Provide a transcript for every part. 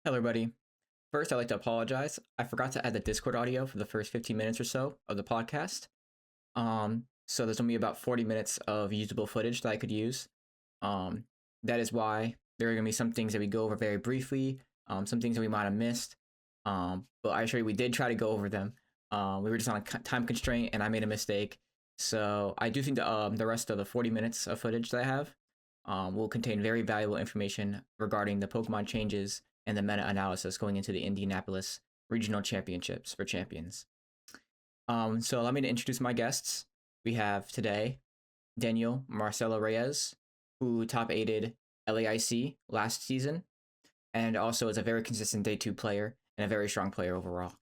Hello, everybody. First, I'd like to apologize. I forgot to add the Discord audio for the first 15 minutes or so of the podcast. So there's only about 40 minutes of usable footage that I could use. Um, that is why there are going to be some things that we go over very briefly, some things that we might have missed. But I assure you, we did try to go over them. We were just on a time constraint, and I made a mistake. So I do think the rest of the 40 minutes of footage that I have will contain very valuable information regarding the Pokemon changes and the meta-analysis going into the Indianapolis Regional Championships for champions. So allow me to introduce my guests. We have today Daniel Marcelo Reyes, who top-aided LAIC last season, and also is a very consistent Day 2 player and a very strong player overall.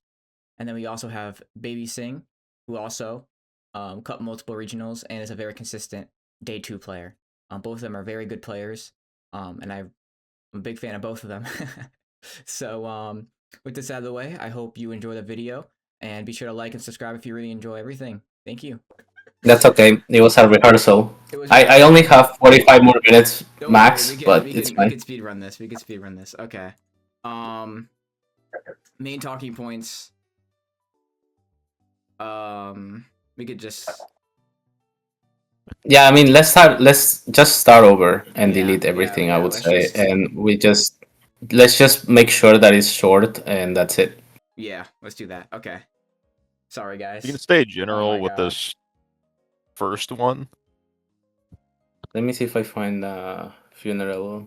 And then we also have Baby Singh, who also cut multiple regionals and is a very consistent Day 2 player. Both of them are very good players, and I'm a big fan of both of them. So with this out of the way, I hope you enjoy the video, and be sure to like and subscribe if you really enjoy everything. Thank you. That's okay. It was a rehearsal. It was I only have 45 more minutes Don't max, worry, but it's we fine. can speed run this. We can speed run this. Okay. Main talking points. We could just Yeah, I mean, let's just start over and Yeah, delete everything, I would let's say. just And let's just make sure that it's short and that's it. yeah, let's do that. Okay. Sorry, guys. You can stay Oh general my with God. this first one. Let me see if I find funeral.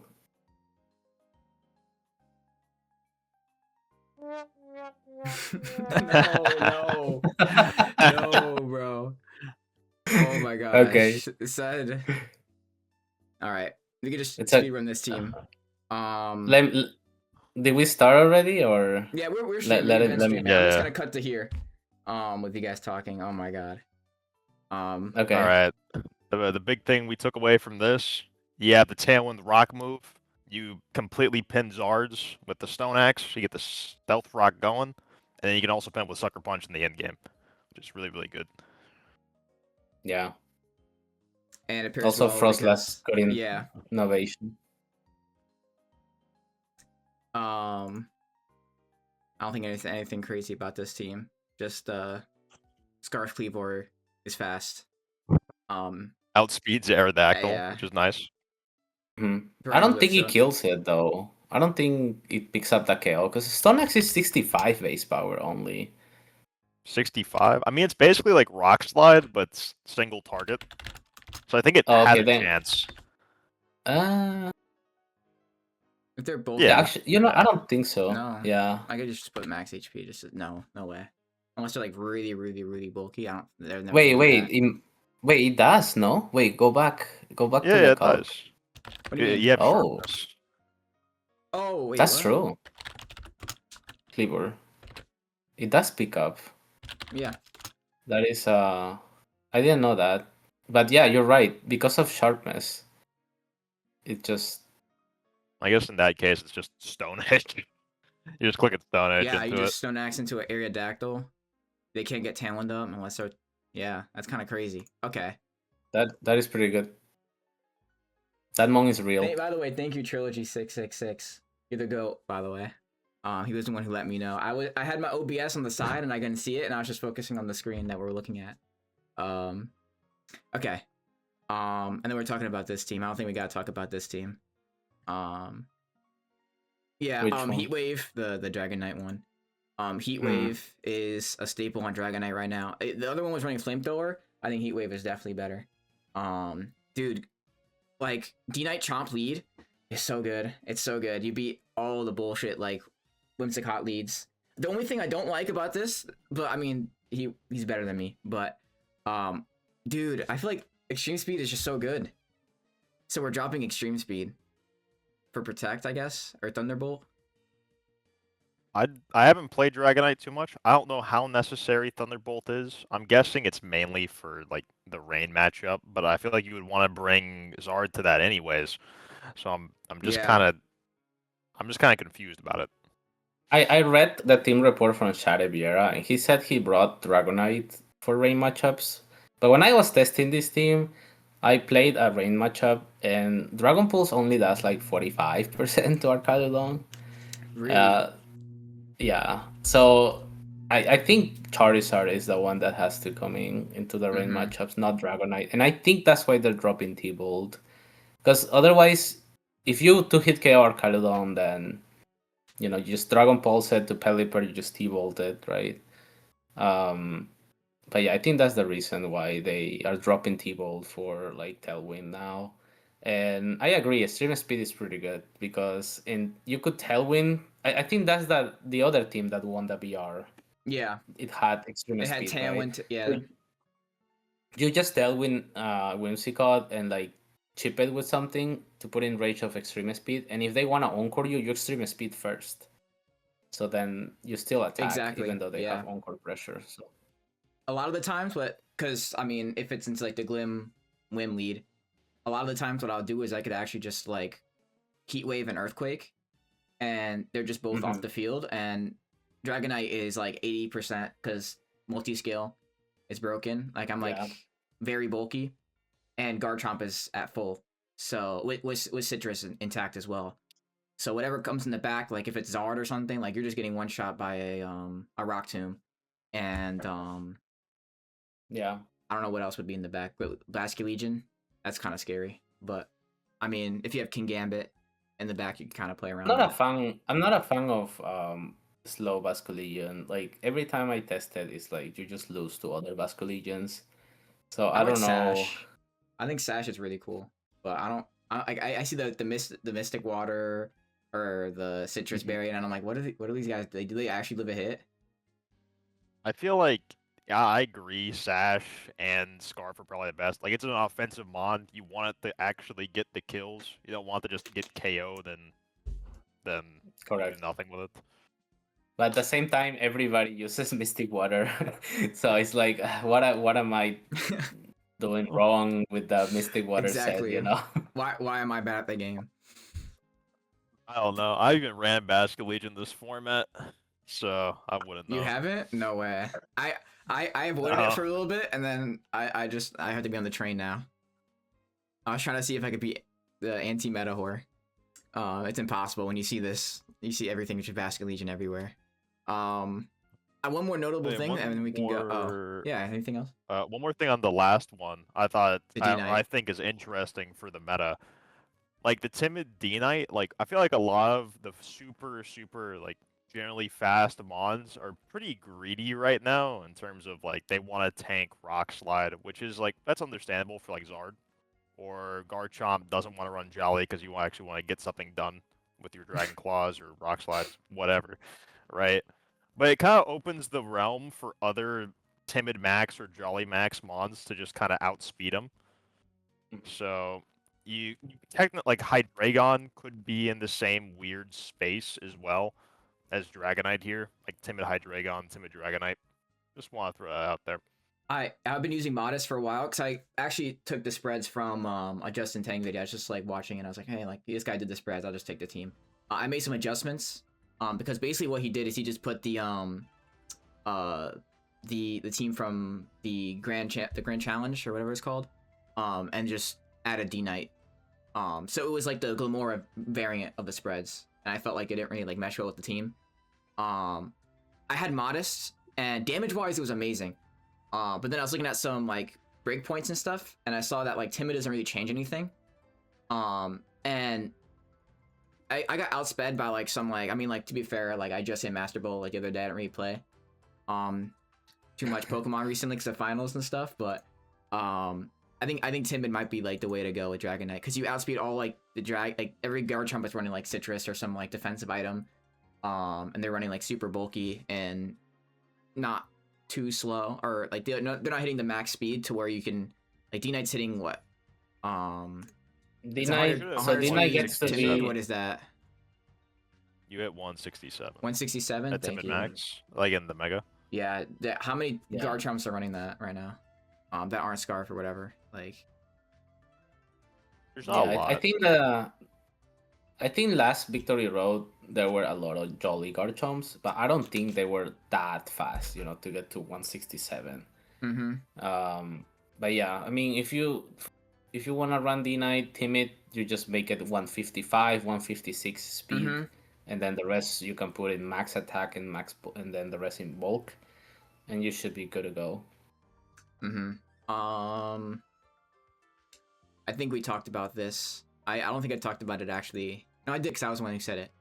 No, bro. Oh my gosh. Okay. Said. All right, we could just It's speed run this team. Did we start already or? Yeah, we're Let streaming. it- let me- I'm just Yeah. gonna cut to here. With you guys talking. Oh my God. Okay. All right. The big thing we took away from this, you have the Tailwind Rock move. You completely pin Zards with the Stone Axe. You get the Stealth Rock going, and then you can also pin with Sucker Punch in the end game, which is really, really good. Yeah. And it pairs Also, well Frostless got in yeah. innovation. I don't think anything crazy about this team. Just Scarf Cleavor is fast. Outspeeds Aerodactyl, Yeah. which is nice. I don't think he kills it though. I don't think it picks up the KO because Stone Axe is 65 base power only. 65. I mean, it's basically like Rock Slide, but it's single target. So I think it has a chance. If they're both, Yeah, actually, I don't think so. No. Yeah, I could just put max HP. Just no way. Unless they're like really, really, really bulky. I don't. They're never wait. It does no. Wait, go back to the it call. does. What do you mean? You have Oh. sharpness. Oh, wait. That's what? true. Cleaver. It does pick up. Yeah. That is I didn't know that. But yeah, you're right. Because of sharpness. It just I guess in that case it's just Stone Edge. You just click at Stone Edge Yeah, into you it. just Stone Axe into an Aerodactyl. They can't get Tailwind up unless they're yeah, that's kinda crazy. Okay. that is pretty good. That Mon is real. By the way, thank you Trilogy 666. You're the GOAT, by the way. He was the one who let me know. I had my OBS on the side and I couldn't see it, and I was just focusing on the screen that we're looking at. Okay. And then we're talking about this team. I don't think we gotta talk about this team. Yeah, Which one? Heatwave, the Dragon Knight one. Heatwave is a staple on Dragon Knight right now. The other one was running Flamethrower. I think Heatwave is definitely better. Dude, like D-Knight Chomp lead is so good. It's so good. You beat all the bullshit like Whimsic Hot leads. The only thing I don't like about this, but I mean he's better than me, but dude, I feel like Extreme Speed is just so good. So we're dropping Extreme Speed for Protect, I guess, or Thunderbolt. I haven't played Dragonite too much. I don't know how necessary Thunderbolt is. I'm guessing it's mainly for like the rain matchup, but I feel like you would want to bring Zard to that anyways. So I'm just kind of confused about it. I read the team report from Shade Vieira, and he said he brought Dragonite for rain matchups. But when I was testing this team, I played a rain matchup, and Dragon Pulse only does like 45% to Arcadulon. Really? Yeah. So I think Charizard is the one that has to come into the rain Mhm. matchups, not Dragonite. And I think that's why they're dropping T-Bolt. Because otherwise, if you two-hit KO Archaludon, then you just Dragon Pulse it to Pelipper, you just T-Bolt it, right? But yeah, I think that's the reason why they are dropping T-Bolt for like Tailwind now. And I agree, Extreme Speed is pretty good because you could Tailwind. I think that's the other team that won the BR. Yeah. It had Extreme It had Speed, right? Tailwind. Yeah. So you just Tailwind Whimsicott and like chip it with something to put in range of Extreme Speed. And if they want to Encore you, you Extreme Speed first. So then you still attack, even Exactly. though they Yeah. have Encore pressure. So A lot of the times, but because I mean, if it's into like the Whim lead, a lot of the times what I'll do is I could actually just like Heat Wave and Earthquake, and they're just both off Mhm. the field. And Dragonite is like 80% because multi scale is broken. Like I'm like Yeah. very bulky, and Garchomp is at full. So with Citrus intact as well. So whatever comes in the back, like if it's Zard or something, like you're just getting one shot by a Rock Tomb, and Yeah. I don't know what else would be in the back, but Basculegion, that's kind of scary. But I mean, if you have King Gambit in the back, you can kind of play around Not a that. fan. I'm not a fan of slow Basculegion. Like every time I test it, it's like you just lose to other Basculegions. So I I like don't know. Sash. I think Sash is really cool, but I don't. I see the Mystic Water or the Citrus Mhm. Berry, and I'm like, what are these guys? Do they actually live a hit? I feel like yeah, I agree. Sash and Scarf are probably the best. Like it's an offensive mon. You want it to actually get the kills. You don't want to just get KO'd and then do Correct. nothing with it. But at the same time, everybody uses Mystic Water, so it's like, what am I doing wrong with the Mystic Water set? Exactly. Why am I bad at the game? I don't know. I even ran Basket Legion this format, so I wouldn't You know. haven't? No way. I avoided it No. for a little bit, and then I have to be on the train now. I was trying to see if I could beat the anti-meta whore. It's impossible when you see this. You see everything with your Basket Legion everywhere. One more notable Wait, thing, and then we can go. Oh, more. yeah. Anything else? One more thing on the last one. I thought The D I Knight. think is interesting for the meta. Like the timid D Knight. Like I feel like a lot of the super like generally fast mons are pretty greedy right now in terms of like they want to tank Rock Slide, which is like that's understandable for like Zard. Or Garchomp doesn't want to run Jolly because you actually want to get something done with your Dragon Claws or Rock Slides, whatever, right? But it kind of opens the realm for other Timid Max or Jolly Max mons to just kind of outspeed them. So you technically like Hydreigon could be in the same weird space as well as Dragonite here, like Timid Hydreigon, Timid Dragonite. Just want to throw that out there. I've been using Modest for a while because I actually took the spreads from a Justin Tang video. I was just like watching it. I was like, hey, like this guy did the spreads. I'll just take the team. I made some adjustments because basically what he did is he just put uh the team from the Grand Challenge or whatever it's called and just added D Knight. So it was like the Glamora variant of the spreads, and I felt like it didn't really like mesh well with the team. I had Modest, and damage wise it was amazing. But then I was looking at some like breakpoints and stuff, and I saw that like Timid doesn't really change anything. And I got outsped by like some like I mean like to be fair, like I just hit Master Bowl like the other day. I didn't really play too much Pokemon recently because of finals and stuff, but I think Timid might be like the way to go with Dragonite because you outspeed all like every Garchomp is running like Citrus or some like defensive item, and they're running like super bulky and not too slow, or like they're not hitting the max speed to where you can like D Knight's hitting what it's D-Knight, so D-Knight gets to Timid, be what is that, You hit 167. 167? At Thank Timid you. Max, like in the Mega. Yeah, how many Yeah. Garchomps are running that right now that aren't Scarf or whatever, like There's not a Yeah, lot. I think last Victory Road there were a lot of Jolly Garchomps, but I don't think they were that fast, to get to 167. But yeah, I mean, if you want to run D-Knight Timid, you just make it 155, 156 speed. and then the rest you can put in max attack and and then the rest in bulk, and you should be good to go. I think we talked about this. I don't think I talked about it actually. No, I did because I was the one who said it.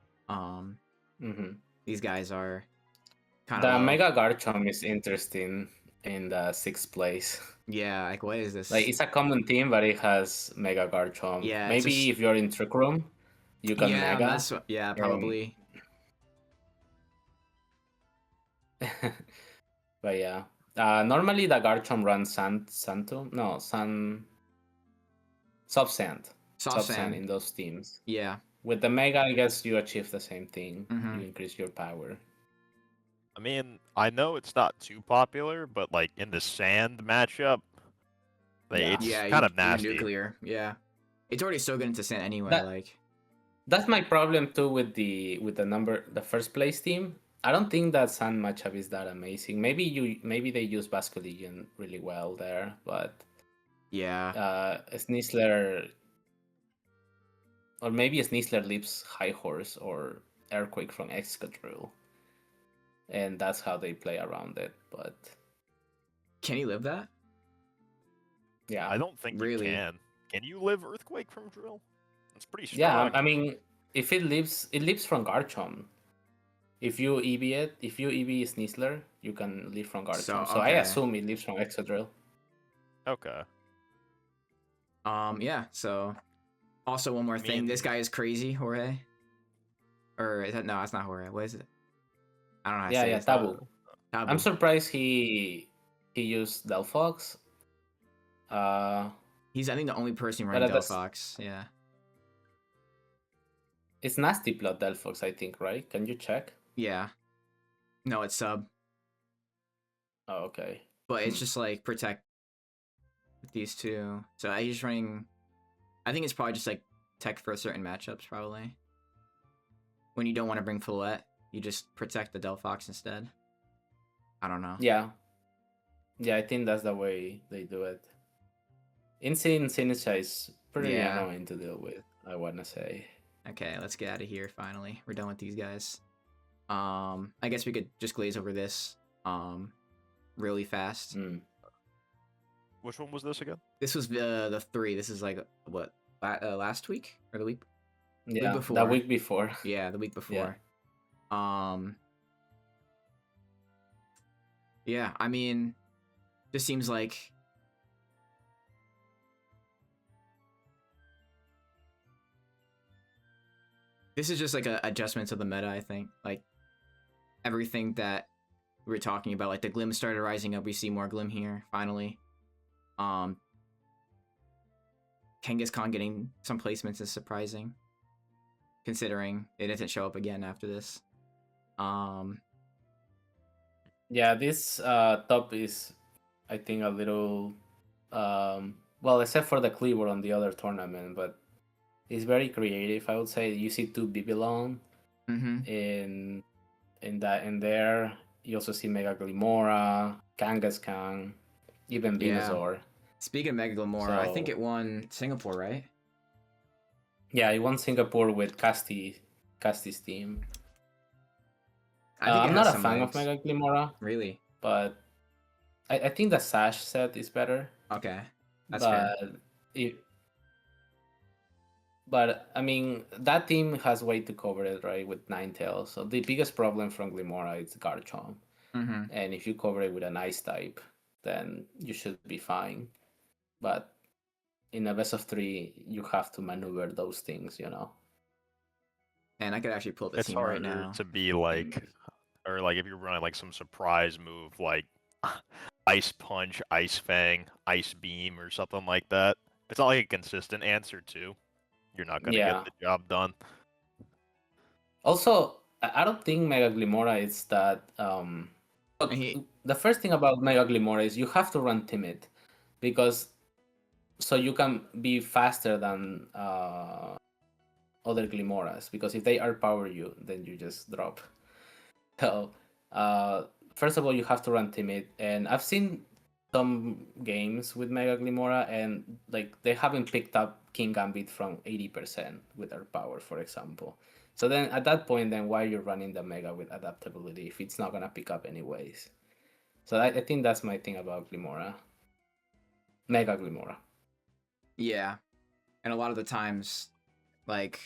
These guys are kind of The low. Mega Garchomp is interesting in the 6th place. Yeah, like what is this? Like it's a common team, but it has Mega Garchomp. Yeah, maybe if you're in Trick Room, you can yeah, Mega. that's yeah, probably. But yeah, normally the Garchomp runs Soft Sand in those teams. Yeah. With the Mega, I guess you achieve the same thing. You increase your power. I mean, I know it's not too popular, but like in the Sand matchup, it's kind of nasty. Nuclear, yeah. It's already so good into Sand anyway. That's my problem too with the first place team. I don't think that Sand matchup is that amazing. Maybe they use Basculegion really well there, but yeah, Sneasler, or maybe Sneasler leaves High Horse or Earthquake from Excadrill, and that's how they play around it. But can he live that? Yeah, I don't think you can. Can you live Earthquake from Drill? It's pretty strong. Yeah, I mean, if it lives from Garchomp. If you EV Sneasler, you can live from Garchomp. So I assume it lives from Excadrill. Okay. Yeah, so also one more thing. This guy is crazy, Jorge. Or is that no, that's not Jorge. What is it? I don't know how to say it. Tabu. I'm surprised he used Delphox. He's I think the only person running Delphox, yeah. It's Nasty Plot Delphox, I think, right? Can you check? Yeah. No, it's sub. Oh, okay. But it's just like protect these two. So he's just running. I think it's probably just like tech for certain matchups, probably. When you don't want to bring Floette, you just protect the Delphox instead. I don't know. Yeah. Yeah, I think that's the way they do it. Insane Sinisha is pretty annoying to deal with, I wanna say. Okay, let's get out of here finally. We're done with these guys. I guess we could just glaze over this really fast. Which one was this again? This was the 3. This is like what last week or the week? Yeah, the week before. Yeah, the week before. Yeah, I mean, just seems like this is just like an adjustment to the meta, I think. Like everything that we were talking about, like the Glim started rising up. We see more Glim here, finally. Kangaskhan getting some placements is surprising, considering it didn't show up again after this. Yeah, this top is, I think, a little well, except for the Cleaver on the other tournament, but it's very creative. I would say you see 2 Bibelon in there. You also see Mega Glimora, Kangaskhan, even Venusaur. Speaking of Mega Glimora, I think it won Singapore, right? Yeah, it won Singapore with Casty's team. I'm not a fan of Mega Glimora. Really? But I think the Sash set is better. Okay. That's fair. But I mean, that team has way to cover it, right? With Ninetales. So the biggest problem from Glimora is Garchomp. And if you cover it with an Ice type, then you should be fine. But in a best of 3, you have to maneuver those things, you know. And I could actually pull the team right now. It's harder to be like, or like if you're running like some surprise move like Ice Punch, Ice Fang, Ice Beam, or something like that. It's not like a consistent answer too. You're not gonna get the job done. Also, I don't think Mega Glimora is that. The first thing about Mega Glimora is you have to run Timid, because so you can be faster than other Glimoras. Because if they outpower you, then you just drop. So, first of all, you have to run Timid, and I've seen some games with Mega Glimora, and like they haven't picked up King Gambit from 80% with their power, for example. So then at that point, then why you're running the Mega with adaptability if it's not gonna pick up anyways? So I think that's my thing about Glimora. Mega Glimora. Yeah, and a lot of the times, like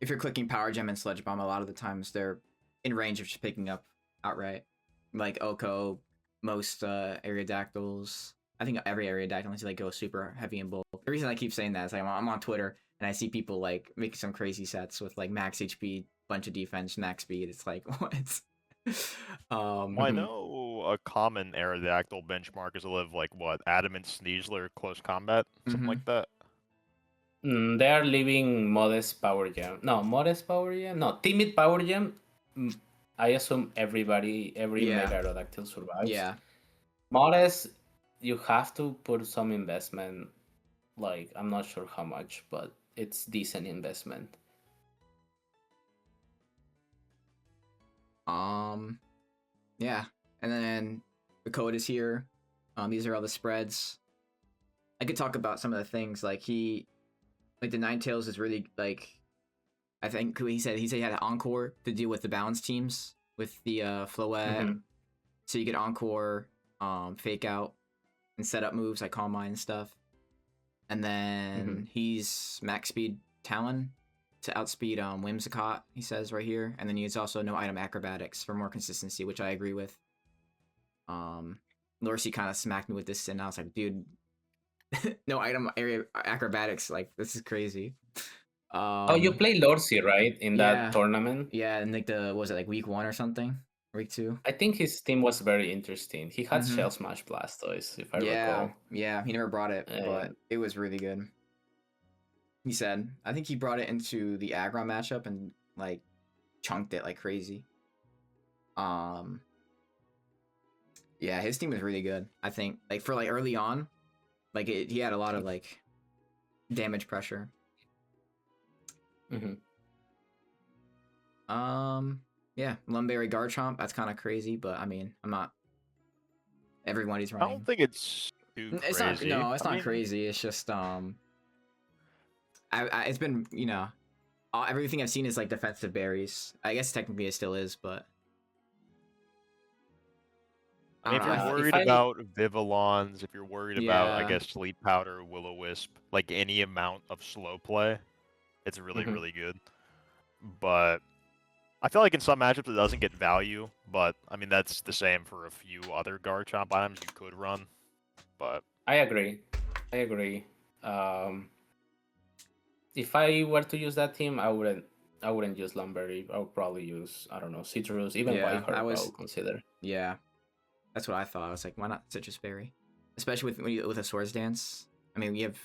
if you're clicking Power Gem and Sledge Bomb, a lot of the times they're in range of just picking up outright. Like Oko, most Aerodactyls. I think every Aerodactyl unless you like go super heavy and bulk. The reason I keep saying that is like, I'm on Twitter and I see people like making some crazy sets with like max HP, bunch of defense, max speed. It's like what? Well, I know a common Aerodactyl benchmark is to live like what Adamant Sneasler close combat, something like that. They are leaving Modest Power Gem. No, Modest Power Gem? No, Timid Power Gem. I assume every Mega Aerodactyl survives. Yeah. Modest, you have to put some investment. Like, I'm not sure how much, but it's decent investment. Yeah. And then the code is here. These are all the spreads. I could talk about some of the things like the Ninetales is really like, I think he said he had an Encore to deal with the balance teams with the Floette. So you get Encore, Fake Out, and set up moves like Calm Mind and stuff. And then he's max speed Talon to outspeed Whimsicott, he says right here. And then he's also no item acrobatics for more consistency, which I agree with. Lorcy kind of smacked me with this, and I was like, dude, no item area acrobatics, like this is crazy. Oh, you played Lorcy, right? In that tournament? Yeah, and like was it like week 1 or something? Week 2? I think his team was very interesting. He had Shell Smash Blastoise, if I recall. Yeah, he never brought it, but it was really good. He said, I think he brought it into the Aggron matchup and like chunked it like crazy. Yeah, his team was really good. I think like for like early on, like he had a lot of like damage pressure. Yeah, Lumberry Garchomp, that's kind of crazy, but I mean, I'm not. Everyone he's running. I don't think it's too crazy. It's not crazy. It's just it's been everything I've seen is like defensive berries. I guess technically it still is, but I mean, if you're worried about Vivillons, if you're worried about, I guess, Sleep Powder, Will-O-Wisp, like any amount of slow play, it's really, really good. But I feel like in some matchups it doesn't get value, but I mean, that's the same for a few other Garchomp items you could run. But I agree. If I were to use that team, I wouldn't use Lumberry. I would probably use, I don't know, Citrus, even Whiteheart I would consider. Yeah. That's what I thought. I was like, why not Citrus Berry? Especially with a Swords Dance. I mean, we have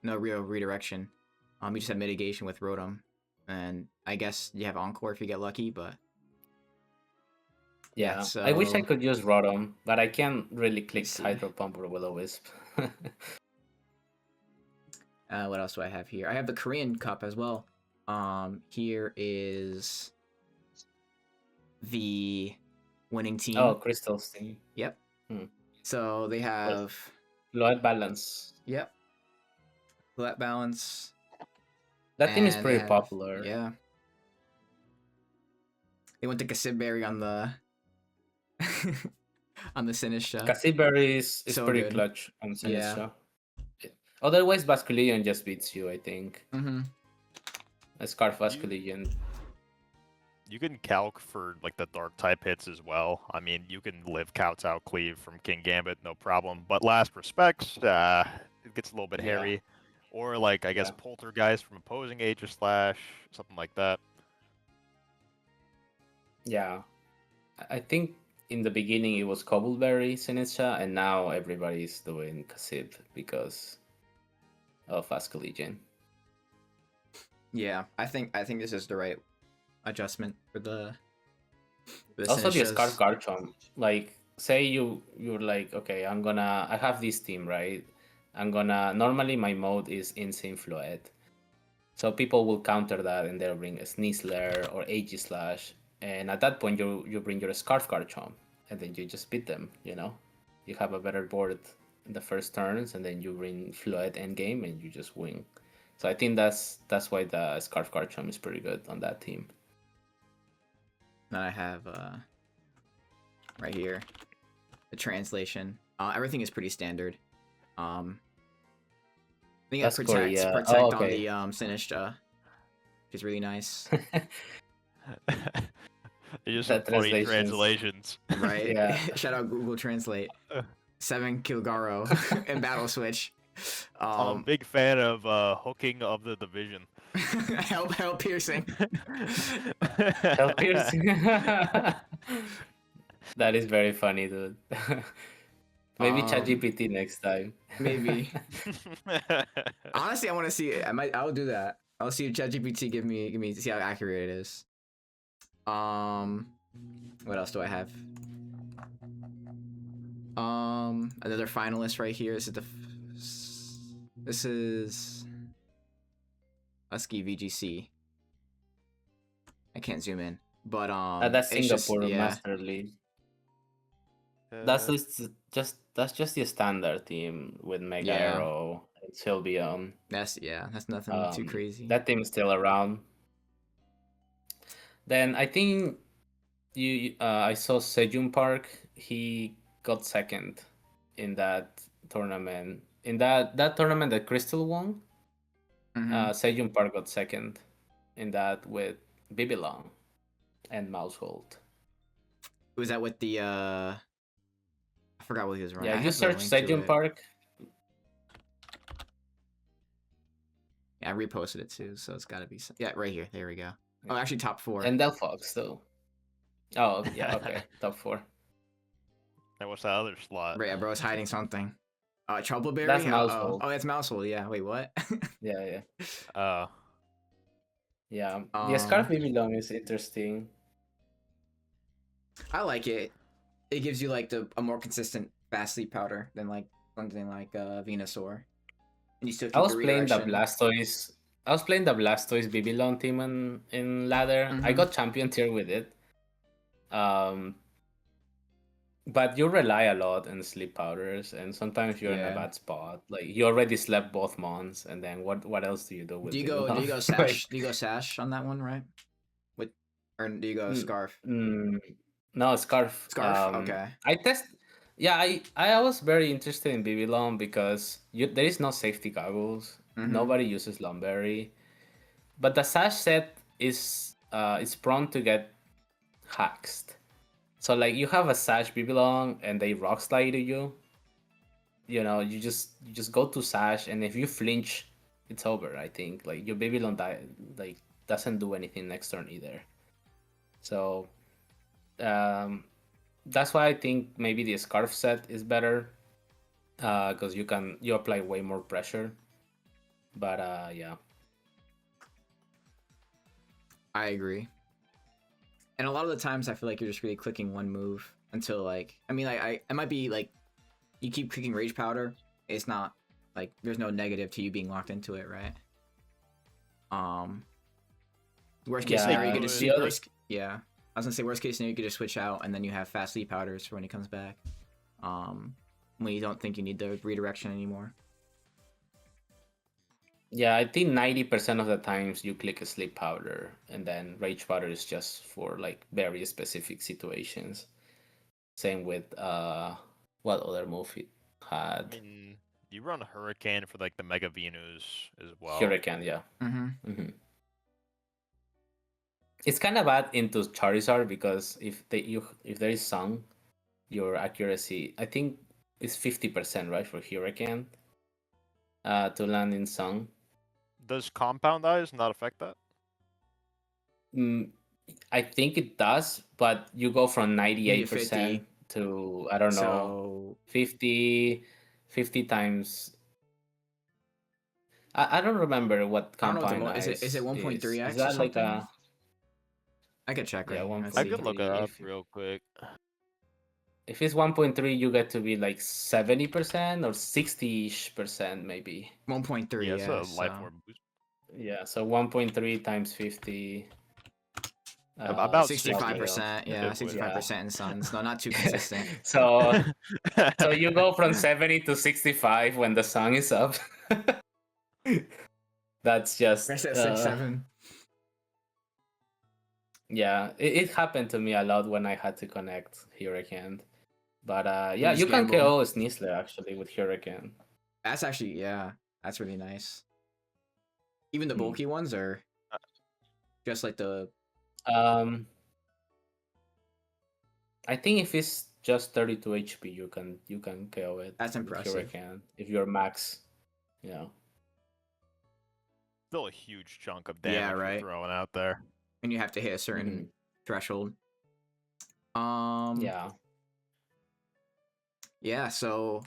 no real redirection. You just have mitigation with Rotom. And I guess you have Encore if you get lucky, but... Yeah, so... I wish I could use Rotom, but I can't really click Hydro Pump or Will-O-Wisp. What else do I have here? I have the Korean Cup as well. Here is the winning team. Oh, Crystal's team. Yep. So they have Floette Balance. Yep. Floette Balance. That team is pretty popular. Yeah. They went to Cassibberry on the on the Sinistra. Cassibberry is so pretty good. Clutch on Sinistra. Yeah. Otherwise, Basculegion just beats you, I think. A Scarf Basculegion. You can calc for like the dark type hits as well. I mean, you can live Kowtow Cleave from King Gambit, no problem. But Last Respects, it gets a little bit hairy. Or like, I guess, Poltergeist from opposing Aegislash, something like that. Yeah. I think in the beginning it was Cobbleberry, Sinistcha, and now everybody's doing Cassib because of Basculegion. Yeah, I think this is the right adjustment for the also the Scarf Garchomp. Like, say you're like, okay, I have this team, right? Normally my mode is Insane Floette. So people will counter that and they'll bring a Sneasler or Aegislash. And at that point you bring your Scarf Garchomp and then you just beat them, you know? You have a better board in the first turns, and then you bring Flood endgame, and you just win. So I think that's why the Scarf Garchomp is pretty good on that team. Then I have right here the translation. Everything is pretty standard. I think That's it cool, protect yeah. protect Oh, on okay. the Sinistcha, which is really nice. They just That have funny translations. translations. Right? Yeah. Shout out Google Translate. 7 Kilgaro and Battle Switch. I'm a big fan of hooking of the division. help piercing. Help piercing. That is very funny, dude. Maybe ChatGPT next time. Maybe. Honestly, I want to see it. I'll do that. I'll see if ChatGPT give me see how accurate it is. What else do I have? Another finalist right here. This is Husky VGC. I can't zoom in, but that's it's just- Singapore yeah. Master League. That's just the standard team with Mega Yeah. Arrow and Sylveon. That's nothing too crazy. That team is still around. Then I think I saw Sejun Park. He got second in that tournament. In that tournament that Crystal won, Sejun Park got second in that with Bibelong and Mousehold. Was that with the I forgot what he was running. Yeah, I you have the search link to Sejun it. Park. Yeah, I reposted it too, so it's got to be right here. There we go. Oh, actually top 4. And Delphox though. Oh yeah, okay, top 4. And what's that other slot? Right, yeah, bro, it's hiding something. Troubleberry? That's Mousehold. Oh, it's Mousehold. Yeah. Wait, what? Yeah. Yeah. The Scarf Bibelong is interesting. I like it. It gives you like a more consistent fast sleep powder than like something like Venusaur. And you still keep I was your playing the redirection. Blastoise Bibelong team in ladder. I got champion tier with it. But you rely a lot on sleep powders, and sometimes you're in a bad spot. Like you already slept both mons, and then what else do you do with? Do you go sash? Do you go sash on that one, right? Or do you go scarf? No, scarf. Scarf. Okay. I was very interested in Bibelong because there is no safety goggles. Nobody uses Lumberry, but the sash set is prone to get hacked. So like you have a sash Bibelong and they rock slide to you. You know, you just go to sash, and if you flinch, it's over. I think like your Bibelong doesn't do anything next turn either. So that's why I think maybe the scarf set is better, because you apply way more pressure. But yeah, I agree. And a lot of the times I feel like you're just really clicking one move until like I might be like you keep clicking Rage Powder. It's not like there's no negative to you being locked into it, right? Worst case scenario, you could just I was gonna say worst case scenario, you could just switch out and then you have fast sleep powders for when he comes back. When you don't think you need the redirection anymore. Yeah, I think 90% of the times you click a sleep powder, and then rage powder is just for like very specific situations. Same with what other move it had? I mean, you run Hurricane for like the Mega Venus as well. Hurricane, yeah. It's kind of bad into Charizard because if there is Song, your accuracy I think is 50%, right, for Hurricane to land in Song. Does Compound Eyes not affect that? I think it does, but you go from 98% to I don't know 50 times. I don't remember what Compound Eyes is it 1.3x? Is that like a? I could check. Yeah, I could look it up real quick. If it's 1.3, you get to be like 70% or 60-ish% maybe. 1.3. Yeah, so Life Orb boost. Yeah, so 1.3 times 50. About 65%. Yeah, 65% in Suns. No, not too consistent. So you go from 70 to 65 when the sun is up. That's just Rest at 6-7. Yeah, it happened to me a lot when I had to connect Hurricane. But yeah, just you can gamble. KO Sneasler actually with Hurricane. That's actually, yeah, that's really nice. Even the Hmm. bulky ones are just like the. I think if it's just 32 HP, you can KO it. That's with impressive. Hurricane if you're max, Still a huge chunk of damage Yeah, right. you're throwing out there. And you have to hit a certain threshold. Yeah. Yeah, so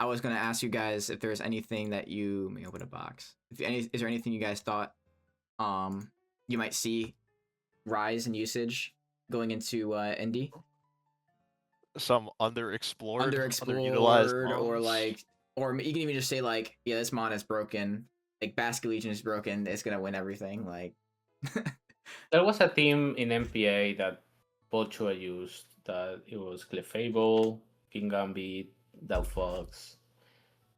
I was gonna ask you guys if there's anything that you may open a box. Is there anything you guys thought you might see rise in usage going into Indy? Some underexplored, Underexplored, or mons. like, or you can even just say like, yeah, this mon is broken. Like Basket Legion is broken. It's gonna win everything. Like, There was a team in MPA that Bolchua used. That it was Clefable, King Gambit, Delphox.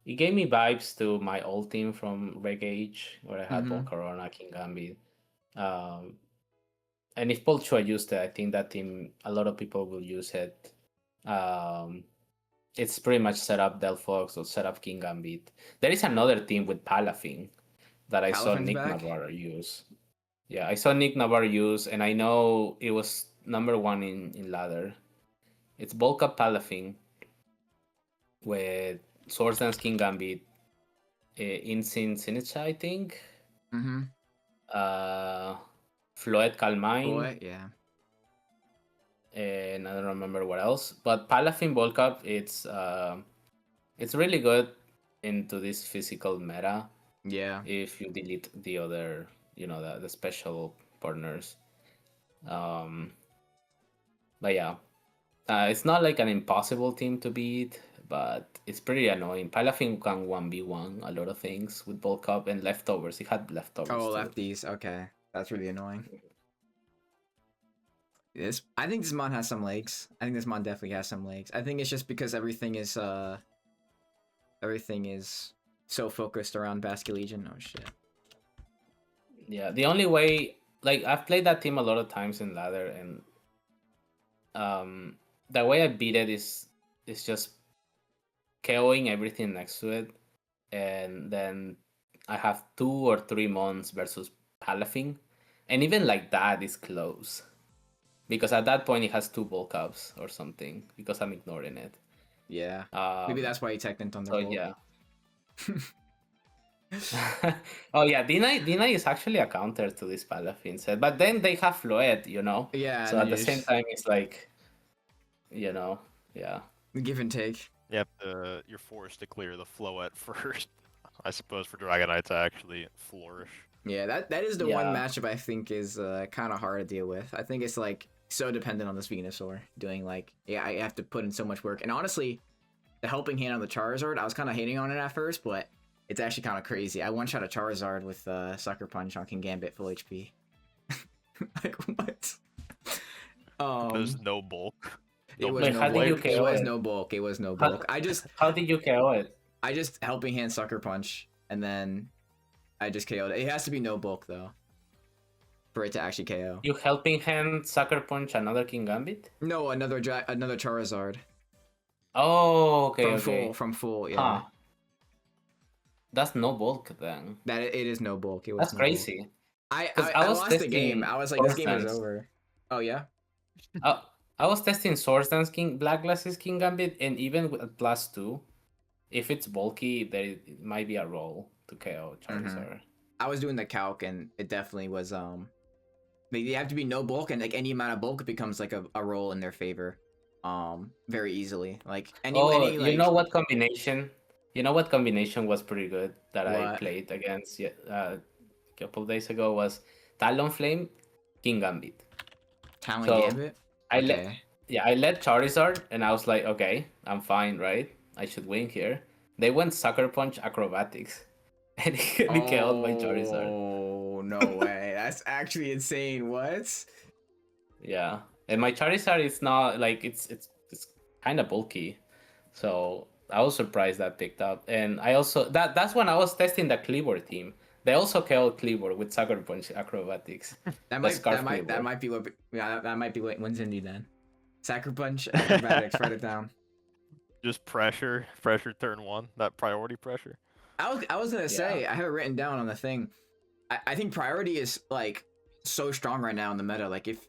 It gave me vibes to my old team from Reg Age, where I had Volcarona, King Gambit. And if Bolchua used it, I think that team, a lot of people will use it. It's pretty much set up Delphox or set up King Gambit. There is another team with Palafin that I saw Palafin's Nick back? Navarro use. Yeah, I saw Nick Navarro use, and I know it was number 1 in ladder. It's Volca Palafin with Swords Dance King Gambit, Insin Sinicha, I think. Floet Calmine. Boy, yeah. And I don't remember what else. But Palafin Volcap, it's really good into this physical meta. Yeah. If you delete the other, the special partners. But yeah, it's not like an impossible team to beat, but it's pretty annoying. Palafin can 1v1 a lot of things with Volcap and leftovers. He had leftovers. Oh, too. lefties. Okay, that's really annoying. I think this mon has some legs. I think this mon definitely has some legs. I think it's just because everything is so focused around Basket Legion. Oh shit. Yeah, the only way, like, I've played that team a lot of times in ladder, and the way I beat it is just KOing everything next to it, and then I have 2 or 3 mons versus Palafin, and even like that is close. Because at that point it has 2 bulk ups or something, because I'm ignoring it. Yeah. Maybe that's why he teched on the So yeah. Oh yeah, Deny is actually a counter to this Palafin set, but then they have Floet, Yeah. So at the same time, it's like, yeah. The give and take. Yep, you're forced to clear the Floet first, I suppose, for Dragonite to actually flourish. Yeah, that is the one matchup I think is kind of hard to deal with. I think it's like so dependent on this Venusaur doing like, I have to put in so much work. And honestly, the helping hand on the Charizard, I was kind of hating on it at first, but it's actually kind of crazy. I one-shot a Charizard with Sucker Punch on King Gambit full HP. Like, what? There's no bulk. It was no bulk. It was no bulk. How did you KO it? I just helping hand Sucker Punch, and then I just KO'd it. It has to be no bulk though, for it to actually KO. You helping hand Sucker Punch another King Gambit? No, another Charizard. Oh, okay. From full, yeah. Huh. That's no bulk then. That it is no bulk. That's crazy. Bulk. I lost the game. I was like, this game is over. Oh yeah. I was testing Swords Dance Black Glasses King Gambit, and even with +2, if it's bulky, there might be a roll to KO Charizard. I was doing the calc, and it definitely was. You have to be no bulk, and like any amount of bulk becomes like a roll in their favor, very easily. Like you know what combination? You know what combination was pretty good that I played against a couple of days ago was Talonflame, King Gambit. Gambit? I led Charizard, and I was like, okay, I'm fine, right? I should win here. They went Sucker Punch Acrobatics, and he killed my Charizard. Oh, no way. That's actually insane. What? Yeah, and my Charizard is not like it's kind of bulky, so I was surprised that picked up. And I also that's when I was testing the Cleaver team. They also killed Cleaver with Sucker Punch acrobatics. That The might Scarf that might Cleaver. that might be what that might be what wins Indy then. Sacker Punch, acrobatics, write it down. Just pressure turn 1, that priority pressure. I was gonna say Yeah. I have it written down on the thing. I think priority is like so strong right now in the meta. Like if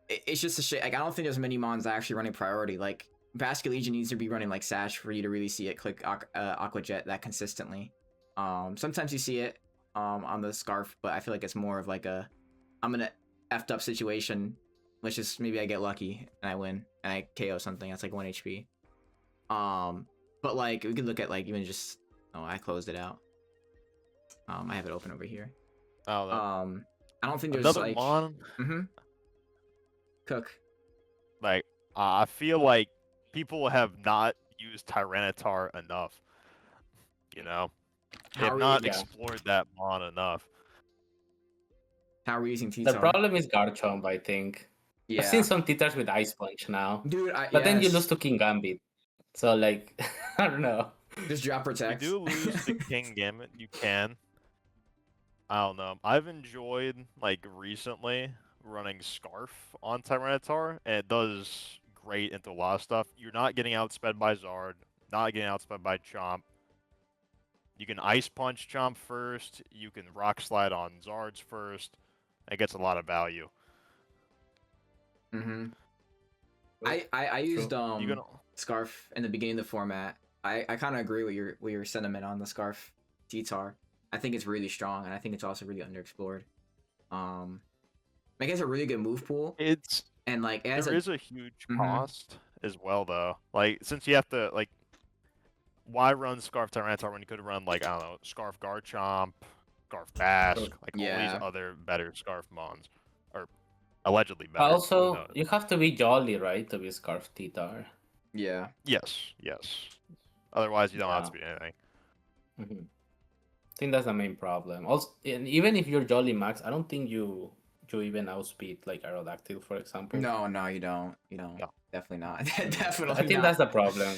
it's just a shit. Like I don't think there's many mons that actually running priority. Like Basket Legion needs to be running like Sash for you to really see it click Aqua Jet that consistently. Sometimes you see it on the Scarf, but I feel like it's more of like a I'm in a effed up situation. Let's just maybe I get lucky and I win and I KO something that's like 1 HP. But like we could look at like even just I closed it out. I have it open over here. Oh, I don't think there's another like mon. Cook. Like I feel like people have not used Tyranitar enough. You know, they have not explored that mon enough. How are we using The T-Tar? problem is Garchomp, I think. Yeah. I've seen some Titars with Ice Punch now. Dude, but then you lose to King Gambit. So like I don't know. Just drop protect. You do lose to King Gambit, you can. I don't know. I've enjoyed like recently running Scarf on Tyranitar, and it does great into a lot of stuff. You're not getting outsped by Zard, not getting outsped by Chomp. You can Ice Punch Chomp first, you can Rock Slide on Zards first. It gets a lot of value. I used Scarf in the beginning of the format. I kind of agree with your sentiment on the Scarf T-Tar. I think it's really strong, and I think it's also really underexplored. Like it's a really good move pool. And like there is a huge cost as well, though. Like since you have to like, why run Scarf Tyranitar when you could run like I don't know Scarf Garchomp, Scarf Bask, like all these other better Scarf mons, or allegedly better. Also, you have to be Jolly, right, to be Scarf T-Tar. Yeah. Yes. Otherwise, you don't have to be anything. I think that's the main problem. Also, and even if you're Jolly Max, I don't think you even outspeed like Aerodactyl, for example. No, you don't. No. Definitely not. Definitely. I think that's the problem.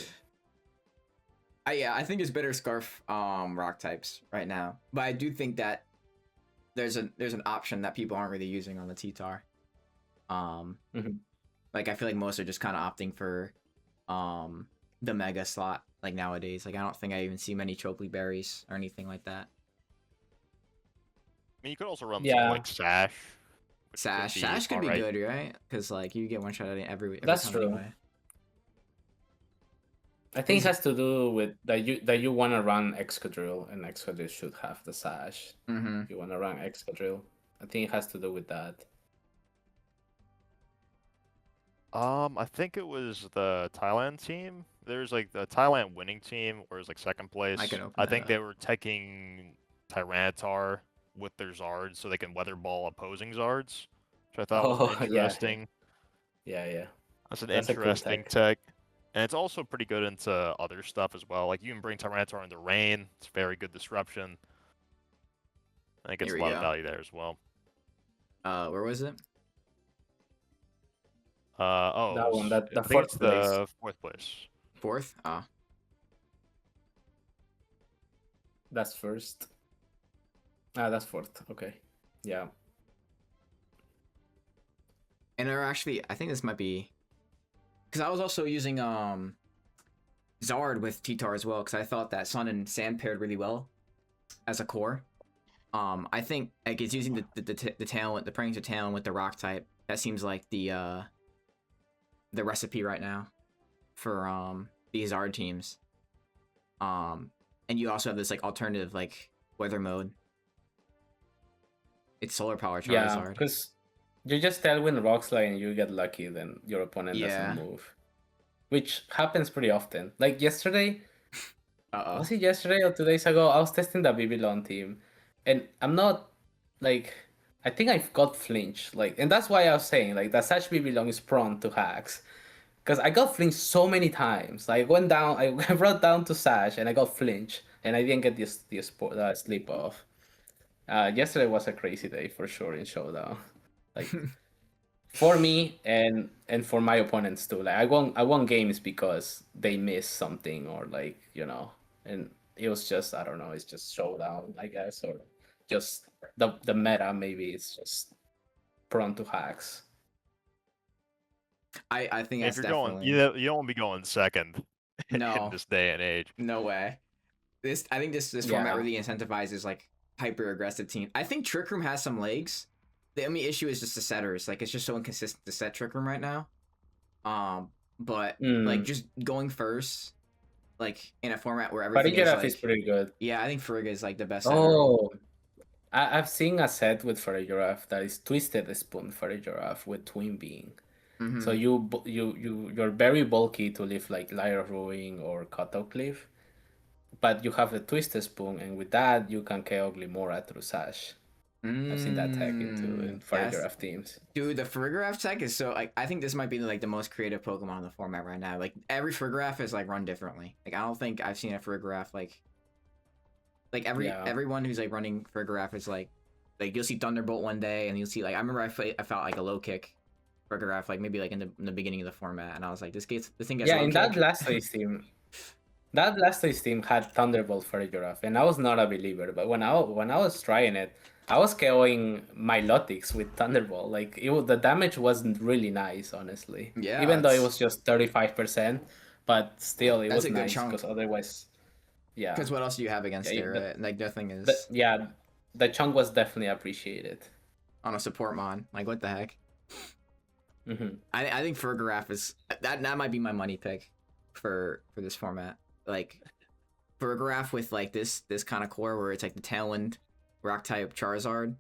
I think it's better Scarf rock types right now, but I do think that there's an option that people aren't really using on the T-Tar. Like I feel like most are just kind of opting for the Mega slot like nowadays. Like I don't think I even see many Chopley berries or anything like that. I mean, you could also run something like Sash. Sash could be good, right? Because like you get one shot at it every That's time true. anyway. I think it has to do with that you want to run Excadrill, and Excadrill should have the Sash. You want to run Excadrill. I think it has to do with that. I think it was the Thailand team. There's like the Thailand winning team, or it was like second place. I think they were taking Tyranitar with their Zards so they can weather ball opposing Zards, which I thought was interesting. Yeah. That's an interesting tech. And it's also pretty good into other stuff as well. Like you can bring Tyranitar into rain. It's very good disruption. I think it's a lot of value there as well. Where was it? That one. The I think it's the fourth place. Fourth? That's first. That's fourth. Okay. Yeah. And they're actually, I think this might be, because I was also using Zard with T-Tar as well, because I thought that Sun and Sand paired really well as a core. I think like it's using the talent, the praying to talent with the rock type. That seems like the recipe right now for these Zard teams. And you also have this like alternative like weather mode. It's solar power Charizard. Yeah, because you just Tailwind Rock Slide and you get lucky, then your opponent doesn't move. Which happens pretty often. Like yesterday, was it yesterday or 2 days ago? I was testing the Babylon team. And I'm not, like, I think I've got flinch. Like, and that's why I was saying, like, that Sash Babylon is prone to hacks. Because I got flinch so many times. Like, I brought down to Sash and I got flinch. And I didn't get the sleep off. Yesterday was a crazy day for sure in Showdown. Like for me and for my opponents too. Like I won games because they missed something or like and it was just I don't know. It's just showdown, I guess, or just the meta. Maybe it's just prone to hacks. I think If that's you're definitely going, you don't want to be going second in no, this day and age. no way. I think this format Yeah. really incentivizes like hyper aggressive team. I think Trick Room has some legs. The only issue is just the setters. Like it's just so inconsistent to set Trick Room right now. But like just going first, like in a format where everything is Farigiraf like is pretty good. yeah, I think Frigga is like the best setter. Oh, I've seen a set with Farigiraf that is Twisted Spoon Farigiraf with Twin Being. Mhm. So you're very bulky to live like Lyre Ruin or Cutout Cliff, but you have the Twisted Spoon, and with that you can KO Glimora through Sash. I've seen that tech in Farigiraf teams. Dude, the Farigiraf tech is so like I think this might be like the most creative Pokemon in the format right now. Like every Farigiraf is like run differently. Like I don't think I've seen a Farigiraf like everyone who's like running Farigiraf is like you'll see Thunderbolt one day and you'll see like I remember I felt like a low kick Farigiraf like maybe like in the beginning of the format and I was like this thing gets Yeah, low in kick. that last race team. That last race team had Thunderbolt Farigiraf, and I was not a believer. But when I was trying it, I was KOing Milotics with Thunderbolt. Like the damage wasn't really nice, honestly. Yeah, Even though it was just 35%, but still it was a good nice chunk. because otherwise, yeah. Because what else do you have against it, right? Like the thing is, the chunk was definitely appreciated on a support mon. Like what the heck? Mm-hmm. I think Farigiraf is that might be my money pick for this format. Like Farigiraf with like this kind of core where it's like the Tailwind rock type Charizard.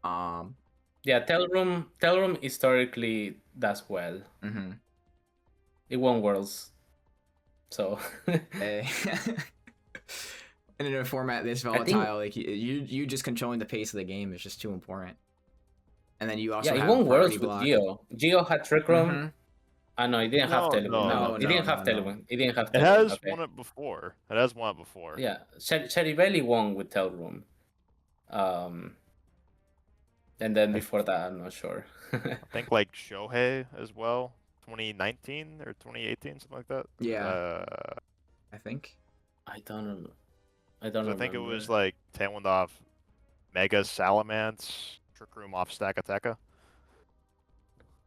Yeah, Tailroom historically does well. Mm-hmm. It won Worlds, so. Hey. And in a format this volatile, like you just controlling the pace of the game is just too important. And then you also he have won Worlds priority with block. Geo. Geo had Trick Room. Mm-hmm. No, it didn't have Tailwind. No, it didn't have Tailwind. It didn't have Tailwind. It has okay. won it before. It has won it before. Yeah, Cheribelli won with Tailroom. And then before that, I'm not sure. I think like Shohei as well, 2019 or 2018, something like that. Yeah. I think. I don't know. I don't. I think it was like Tailwind off Mega Salamence, Trick Room off Stack Attacker.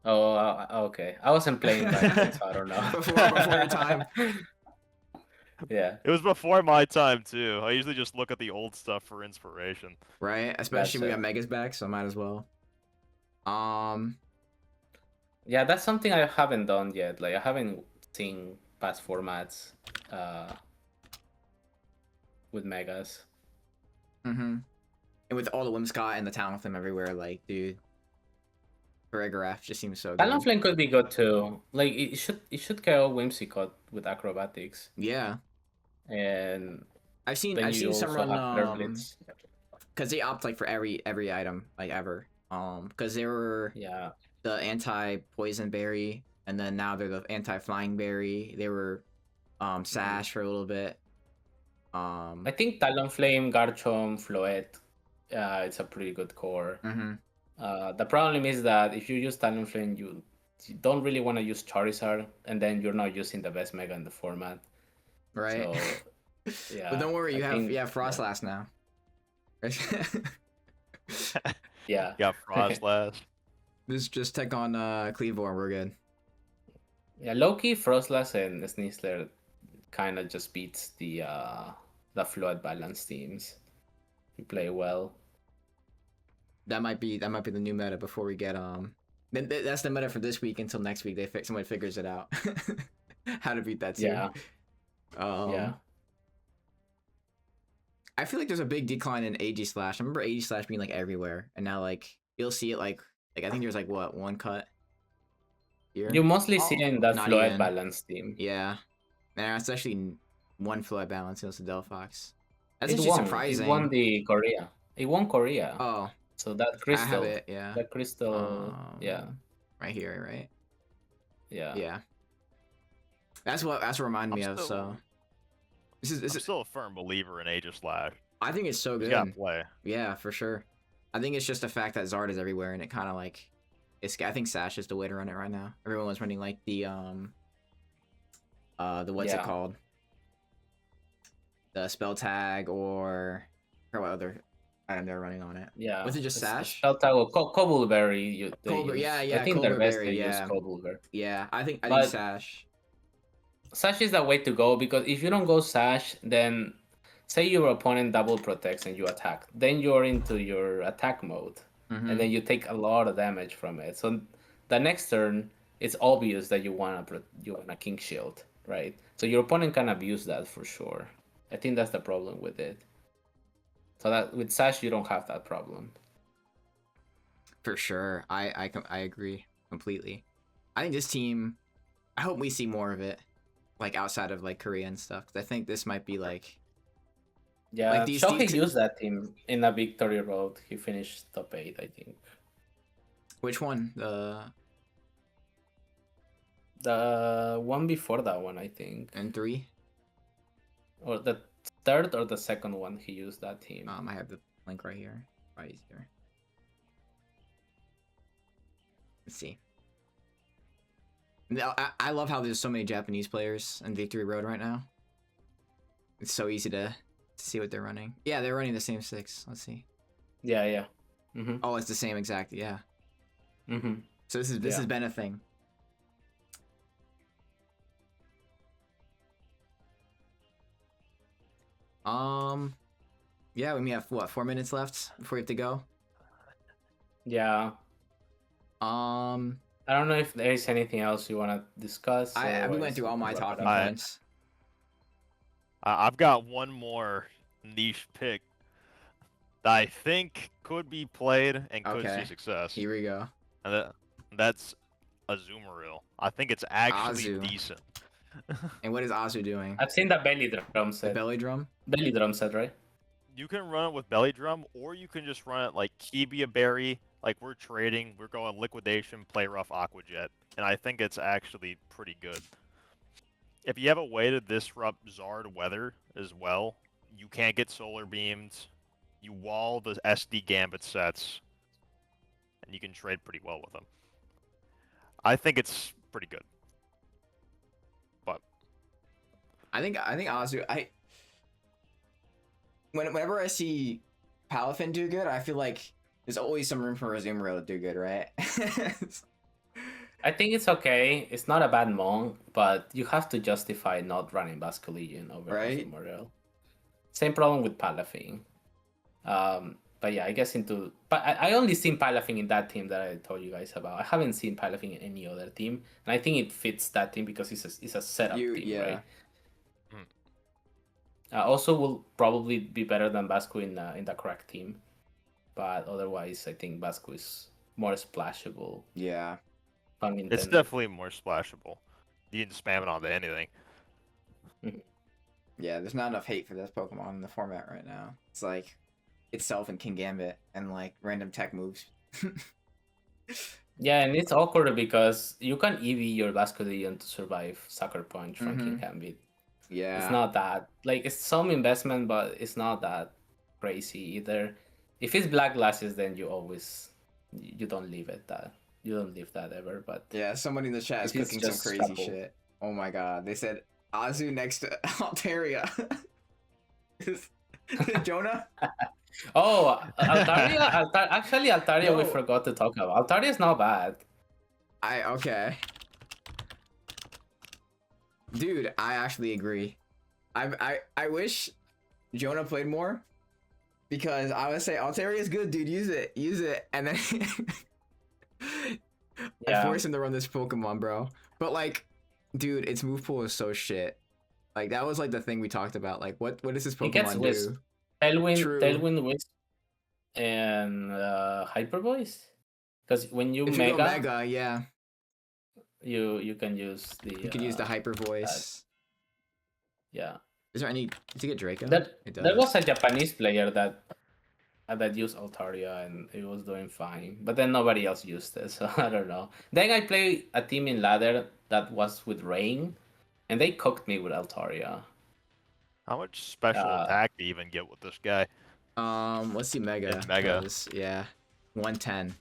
Oh, okay. I wasn't playing back then, so I don't know. before your time. Yeah. It was before my time too. I usually just look at the old stuff for inspiration. Right, especially we got Megas back, so might as well. Yeah, that's something I haven't done yet. Like I haven't seen past formats with Megas. Mm-hmm. And with all the Whimsicott and the Talonflame everywhere, like, dude, Farigiraf just seems so good. Talonflame could be good too. Like it should KO Whimsicott with acrobatics. Yeah. And I've seen some run because they opt like for every item like ever. Because they were the anti-poison berry, and then now they're the anti-flying berry. They were Sash for a little bit. I think Talonflame, Garchomp, Floette, it's a pretty good core. Mm-hmm. The problem is that if you use Talonflame, you don't really want to use Charizard, and then you're not using the best Mega in the format. Right. So, yeah. But don't worry, you have Frostlass now. Yeah. You got Frostlass. Just take on Cleavor and we're good. Yeah, Loki, Frostlass, and Sneasler kind of just beats the Flood Balance teams. You play well. That might be the new meta before we get that's the meta for this week until next week. Someone figures it out. How to beat that team. Yeah. Yeah. I feel like there's a big decline in AG Slash. I remember AG Slash being like everywhere, and now like you'll see it like I think there's like what one cut here. You mostly see it in that Flood Balance team. Yeah, and it's actually one Flood Balance. It was the Delphox. That's actually surprising. It won the Korea. It won Korea. Oh, so that crystal. I have it. Yeah. That crystal. Yeah. Right here, right? Yeah. Yeah. That's what reminded me of. So. I'm still a firm believer in Age of Slash. I think it's so good. You gotta play. Yeah, for sure. I think it's just the fact that Zard is everywhere, and it kind of like I think Sash is the way to run it right now. Everyone's running like the what's it Yeah. called? The spell tag or what other item they're running on it. Yeah. Was it just Sash? Spelltag or Cobbleberry. Yeah, I think the rest Cobbleberry, they use yeah. Cobbleberry. Yeah, I think But- Sash. Sash is the way to go because if you don't go Sash, then say your opponent double protects and you attack, then you're into your attack mode, Mhm. and then you take a lot of damage from it. So the next turn, it's obvious that you want a King Shield, right? So your opponent can abuse that for sure. I think that's the problem with it. So that with Sash you don't have that problem. For sure. I agree completely. I think this team, I hope we see more of it, like outside of like Korea and stuff. 'Cause I think this might be like, Yeah, Like, these Shohei teams- used that team in a victory road. He finished top 8, I think. which one? The one before that one, I think. And 3? Or the third or the second one he used that team. I have the link right here. Right easier. Let's see. Now, I love how there's so many Japanese players in Victory Road right now. It's so easy to see what they're running. Yeah, they're running the same 6. Let's see. Yeah. Mm-hmm. Oh, it's the same exact. Yeah. Mm-hmm. So this Yeah. has been a thing. Yeah, we may have what, 4 minutes left before we have to go. Yeah. I don't know if there is anything else you want to discuss. we went otherwise through all my wrap it talking up. points. I've got one more niche pick that I think could be played and could Okay. see success. Here we go. And that's Azumarill. I think it's actually Azu. decent. And what is Azu doing? I've seen the belly drum The set. belly drum? Belly drum set, right? You can run it with Belly Drum, or you can just run it like Kibia Berry. Like we're trading, we're going Liquidation, Play Rough, Aqua Jet, and I think it's actually pretty good. If you have a way to disrupt Zard Weather as well, you can't get Solar Beamed. You wall the SD Gambit sets, and you can trade pretty well with them. I think it's pretty good. But I think Azu. Whenever I see Palafin do good, I feel like there's always some room for Azumarill to do good, right? I think it's okay. It's not a bad Mon, but you have to justify not running Basculegion over Right. Azumarill. Same problem with Palafin. But yeah, I guess but I only seen Palafin in that team that I told you guys about. I haven't seen Palafin in any other team, and I think it fits that team because it's a setup team, right? Also, will probably be better than Bascu in the correct team, but otherwise, I think Bascu is more splashable. Yeah. Pun it's intended. definitely more splashable. You can spam it onto anything. Yeah, there's not enough hate for this Pokemon in the format right now. It's like itself and King Gambit and like random tech moves. Yeah, and it's awkward because you can EV your Basculegion to survive Sucker Punch from King Gambit. Yeah. It's not that it's some investment, but it's not that crazy either. If it's Black Glasses, then you don't leave it that. You don't leave that ever, but Yeah, somebody in the chat is It is cooking some just crazy couple. shit. Oh my god. They said Azu next to Altaria. Jonah? oh, Altaria, actually Altaria we No. forgot to talk about. Altaria is not bad. Okay. Dude, I actually agree. I wish Jonah played more because I would say Altaria is good, dude. Use it, and then I Yeah. force him to run this Pokemon, bro. But like, dude, its move pool is so shit. Like that was like the thing we talked about. Like, what does this It gets Pokemon Wisp. do? Tailwind, True. Wisp, and Hyper Voice. Because when you If you go Mega, yeah, you can use the. you can use the Hyper Voice. Yeah. Is there any? Does it get Draco? There It does. was a Japanese player that used Altaria and it was doing fine, but then nobody else used it, so I don't know. Then I played a team in ladder that was with Rain, and they cooked me with Altaria. How much special attack do you even get with this guy? Let's see Mega. In Mega. Yeah, 110.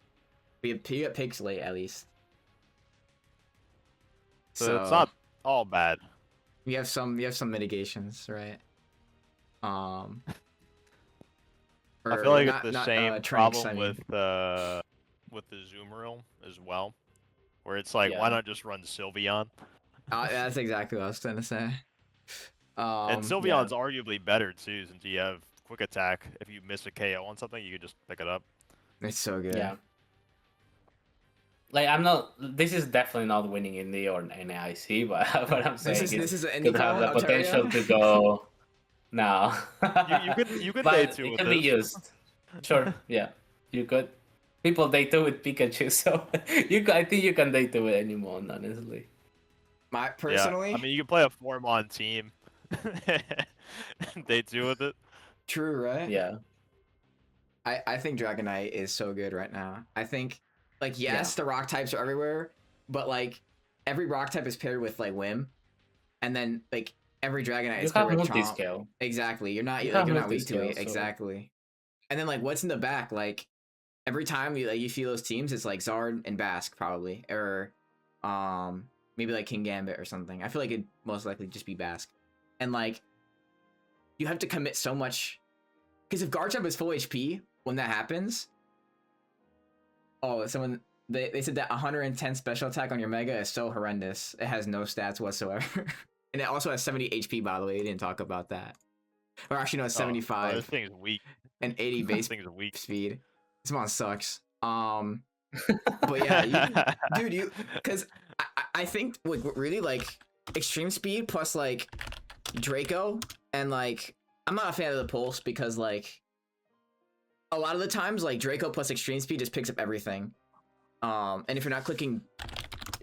We get pig slate at least. So it's not all bad. We have some mitigations, right? I feel like it's the same Tranks, problem with the Zoom realm as well, where it's like, why not just run Sylveon? That's exactly what I was trying to say. And Sylveon's arguably better too, since you have quick attack. If you miss a KO on something, you can just pick it up. It's so good. Yeah. Like I'm not. This is definitely not winning Indy or NAIC, but what I'm saying this is an could have the Ontario? potential to go. No. you could But day 2 it with can this. be used. Sure. Yeah. You could. People day 2 with Pikachu, so I think you can day 2 with anyone, honestly. Personally, yeah. I mean, you can play a 4-mon team. Day 2 with it. True, right? Yeah. I think Dragonite is so good right now. I think, like, yes, the rock types are everywhere, but like every rock type is paired with like Whim, and then like every Dragonite is paired with Chomp. Multi-scale. Exactly. You're not weak to it. So... Exactly. And then like what's in the back? Like every time you feel those teams, it's like Zard and Basque probably, or maybe like King Gambit or something. I feel like it'd most likely just be Basque, and like you have to commit so much, because if Garchomp is full HP when that happens, someone they said that 110 special attack on your Mega is so horrendous. It has no stats whatsoever, and it also has 70 HP. By the way, you didn't talk about that. Or actually, no, it's 75. This thing's weak. And 80 base weak. speed. This mon sucks. But yeah, because I think like really like extreme speed plus like Draco, and like I'm not a fan of the pulse because like a lot of the times like Draco plus extreme speed just picks up everything. And if you're not clicking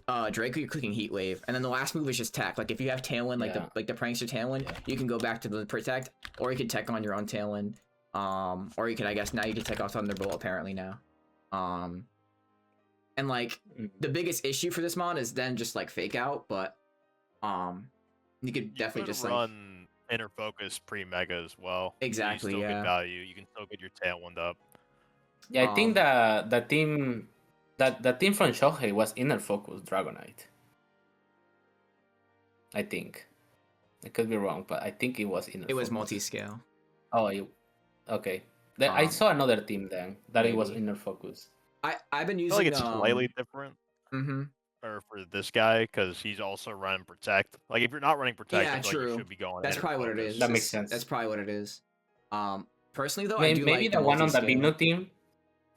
Draco, you're clicking Heat Wave, and then the last move is just tech. Like if you have Tailwind, like the Prankster Tailwind, you can go back to the Protect, or you can tech on your own Tailwind. Or you could, I guess now you can take off Thunderbolt apparently now. And like the biggest issue for this mon is then just like Fake Out, but you could definitely just run Inner Focus pre-Mega as well. Exactly, you still get value. You can still get your Tailwind up. Yeah, I think the team from Shohei was Inner Focus Dragonite. I think. I could be wrong, but I think it was Inner Focus. It was multi-scale. Oh, okay. I saw another team then that maybe. It was Inner Focus. I've been using. I feel like it's slightly different. Mm-hmm. Or for this guy, because he's also running Protect. Like if you're not running Protect, yeah, true. Like you should be going. That's probably what it is. That makes sense. That's probably what it is. Personally though, maybe like the one on the Bino team.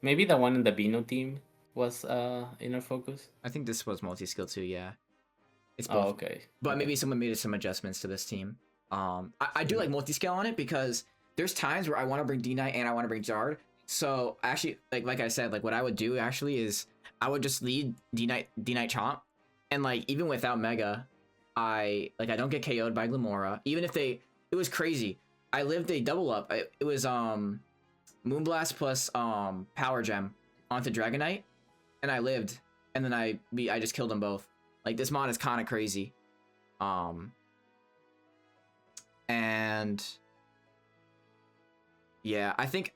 Maybe the one in the Bino team was Inner Focus. I think this was multi-skill too. Yeah. It's both. Oh, okay. But maybe someone made some adjustments to this team. I do like multi-scale on it because there's times where I want to bring D-Knight and I want to bring Zard. So actually, like I said, like what I would do actually is I would just lead D-Knight Chomp, and like even without Mega, I don't get KO'd by Glamora. Even if it was crazy. I lived a double up. It was Moonblast plus Power Gem onto Dragonite, and I lived, and then I just killed them both. Like this mod is kind of crazy. And yeah, I think,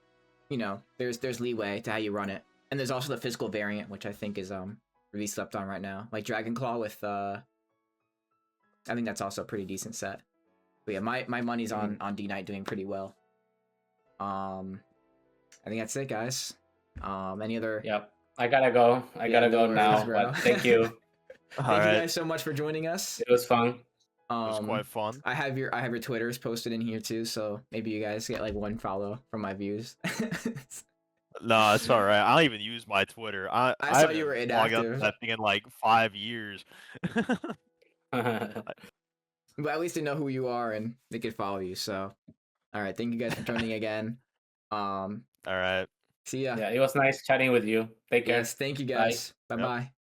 there's leeway to how you run it. And there's also the physical variant, which I think is really slept on right now. Like Dragon Claw with I think that's also a pretty decent set. But yeah, my money's on D-Knight doing pretty well. I think that's it, guys. Any other? Yep. I gotta go. I gotta go now. But thank you. Thank you guys so much for joining us. It was fun. It was quite fun. I have your Twitters posted in here too, so maybe you guys get like one follow from my views. No, it's all right. I don't even use my Twitter. I saw you were inactive. That thing in like 5 years. But at least they know who you are and they can follow you. So, all right, thank you guys for joining again. All right. See ya. Yeah, it was nice chatting with you. Take care. Yes, thank you guys. Bye bye.